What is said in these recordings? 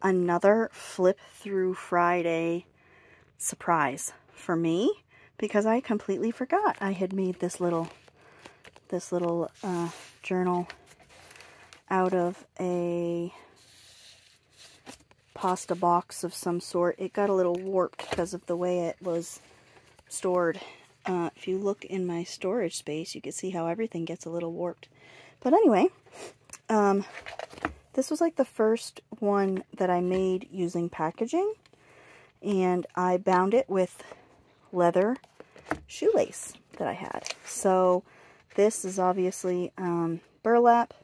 another flip through Friday surprise for me, because I completely forgot I had made this little journal out of a pasta box of some sort. It got a little warped because of the way it was stored. If you look in my storage space, you can see how everything gets a little warped. But anyway, this was like the first one that I made using packaging, and I bound it with leather shoelace that I had. So this is obviously burlap.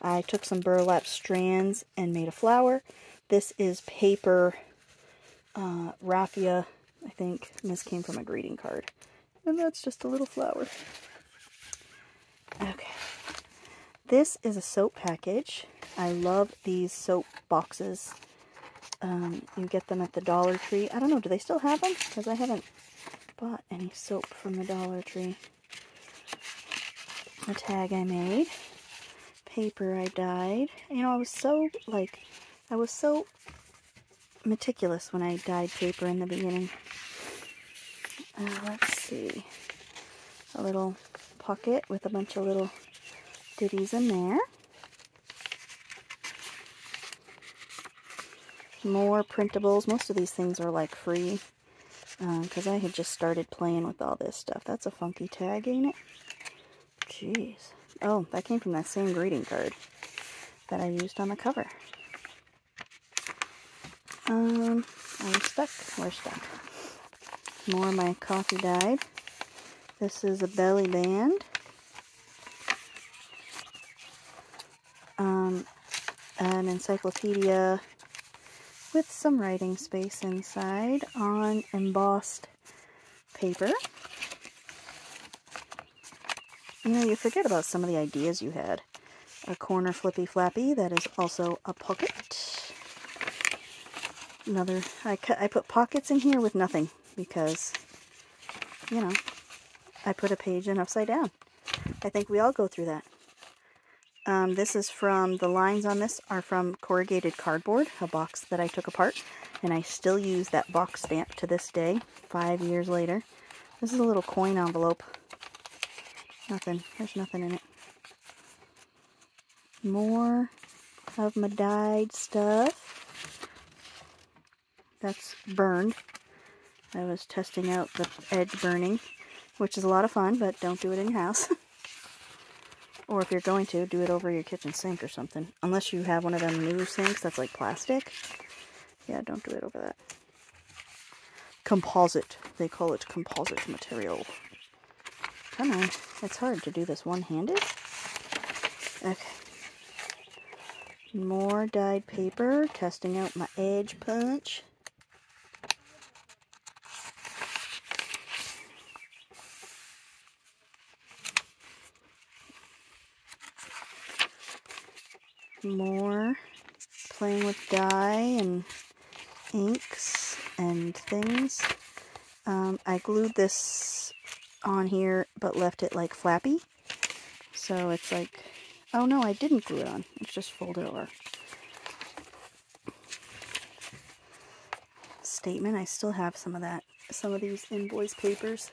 I took some burlap strands and made a flower. This is paper raffia, I think, and this came from a greeting card. And that's just a little flower. Okay. This is a soap package. I love these soap boxes. You get them at the Dollar Tree. I don't know, do they still have them? Because I haven't bought any soap from the Dollar Tree. A tag I made. Paper I dyed. You know, I was so meticulous when I dyed paper in the beginning. Let's see. A little pocket with a bunch of little ditties in there. More printables. Most of these things are like free, because I had just started playing with all this stuff. That's a funky tag, ain't it? Jeez. Oh, that came from that same greeting card that I used on the cover. Are we stuck? We're stuck. More of my coffee dyed. This is a belly band. An encyclopedia with some writing space inside on embossed paper. You know, you forget about some of the ideas you had. A corner flippy flappy that is also a pocket. Another, I put pockets in here with nothing because, you know, I put a page in upside down. I think we all go through that. This is from, the lines on this are from corrugated cardboard, a box that I took apart, and I still use that box stamp to this day, 5 years later. This is a little coin envelope. Nothing, there's nothing in it. More of my dyed stuff. That's burned. I was testing out the edge burning, which is a lot of fun, but don't do it in your house. Or if you're going to, do it over your kitchen sink or something. Unless you have one of them new sinks that's like plastic. Yeah, don't do it over that. Composite. They call it composite material. Come on. It's hard to do this one-handed. Okay. More dyed paper. Testing out my edge punch. More playing with dye and inks and things. I glued this on here but left it like flappy, so it's like, oh no, I didn't glue it on, it's just folded over. Statement, I still have some of that, some of these invoice papers.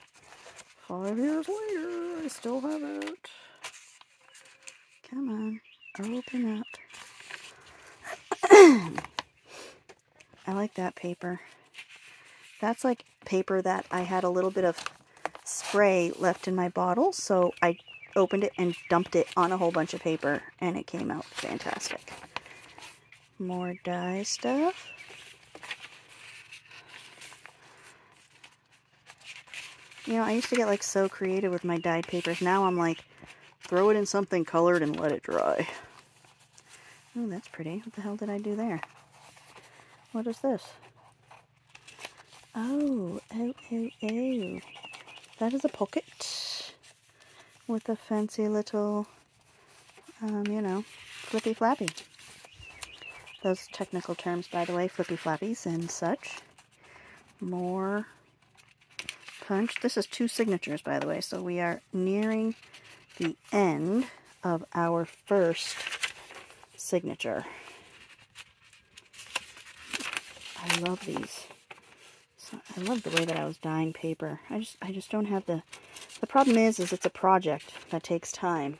5 years later, I still have it. Come on. Open up. I like that paper. That's like paper that I had a little bit of spray left in my bottle, so I opened it and dumped it on a whole bunch of paper, and it came out fantastic. More dye stuff. You know, I used to get like so creative with my dyed papers. Now I'm like, throw it in something colored and let it dry. Oh, that's pretty. What the hell did I do there? What is this? Oh, oh, oh, oh. That is a pocket with a fancy little, you know, flippy flappy. Those technical terms, by the way, flippy flappies and such. More punch. This is 2 signatures, by the way, so we are nearing the end of our first signature. I love these. So I love the way that I was dyeing paper. I just don't have the problem is it's a project that takes time.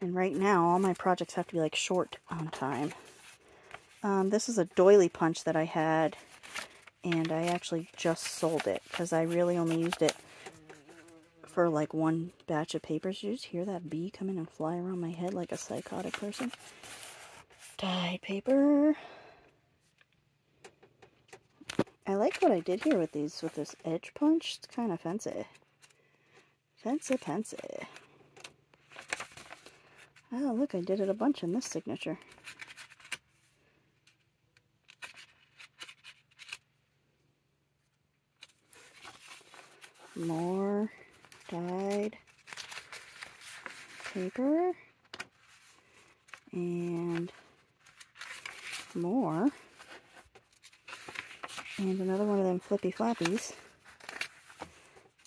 And right now, all my projects have to be like short on time. This is a doily punch that I had, and I actually just sold it because I really only used it for like one batch of papers. Did you just hear that bee come in and fly around my head like a psychotic person? Dyed paper. I like what I did here with these, with this edge punch. It's kind of fancy. Fancy, fancy. Oh, look, I did it a bunch in this signature. More dyed paper. And more. And another one of them flippy flappies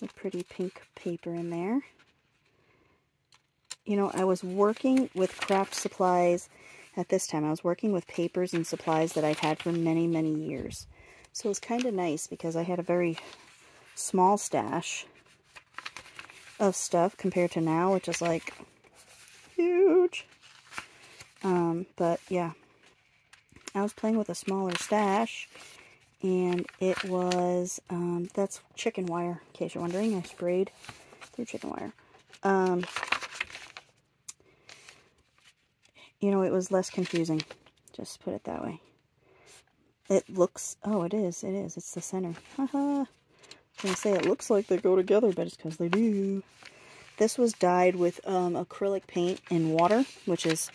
with pretty pink paper in there. You know, I was working with craft supplies at this time. I was working with papers and supplies that I've had for many, many years. So it was kind of nice because I had a very small stash of stuff compared to now, which is like huge. But yeah, I was playing with a smaller stash, and it was, that's chicken wire, in case you're wondering. I sprayed through chicken wire. You know, it was less confusing, just put it that way. It looks, oh, it is, it's the center. Haha. I was going to say it looks like they go together, but it's because they do. This was dyed with acrylic paint in water, which is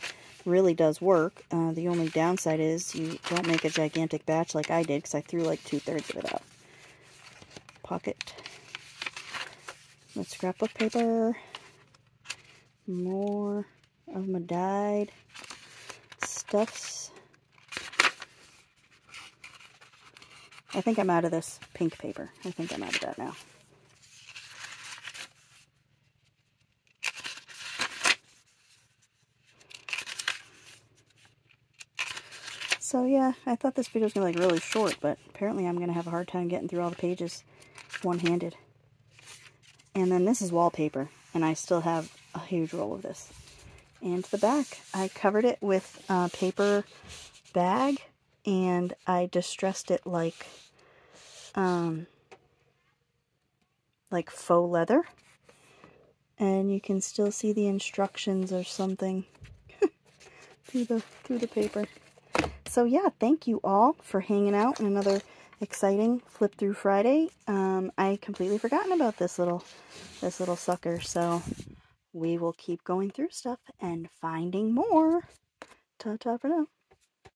really does work. The only downside is you don't make a gigantic batch like I did, because I threw like 2/3 of it out. Pocket with scrapbook paper. More of my dyed stuffs. I think I'm out of this pink paper. I think I'm out of that now. So yeah, I thought this video was going to be like really short, but apparently I'm going to have a hard time getting through all the pages one-handed. And then this is wallpaper, and I still have a huge roll of this. And the back, I covered it with a paper bag, and I distressed it like faux leather. And you can still see the instructions or something through the paper. So yeah, thank you all for hanging out in another exciting Flip Through Friday. I completely forgotten about this little sucker, so we will keep going through stuff and finding more. Ta-ta for now.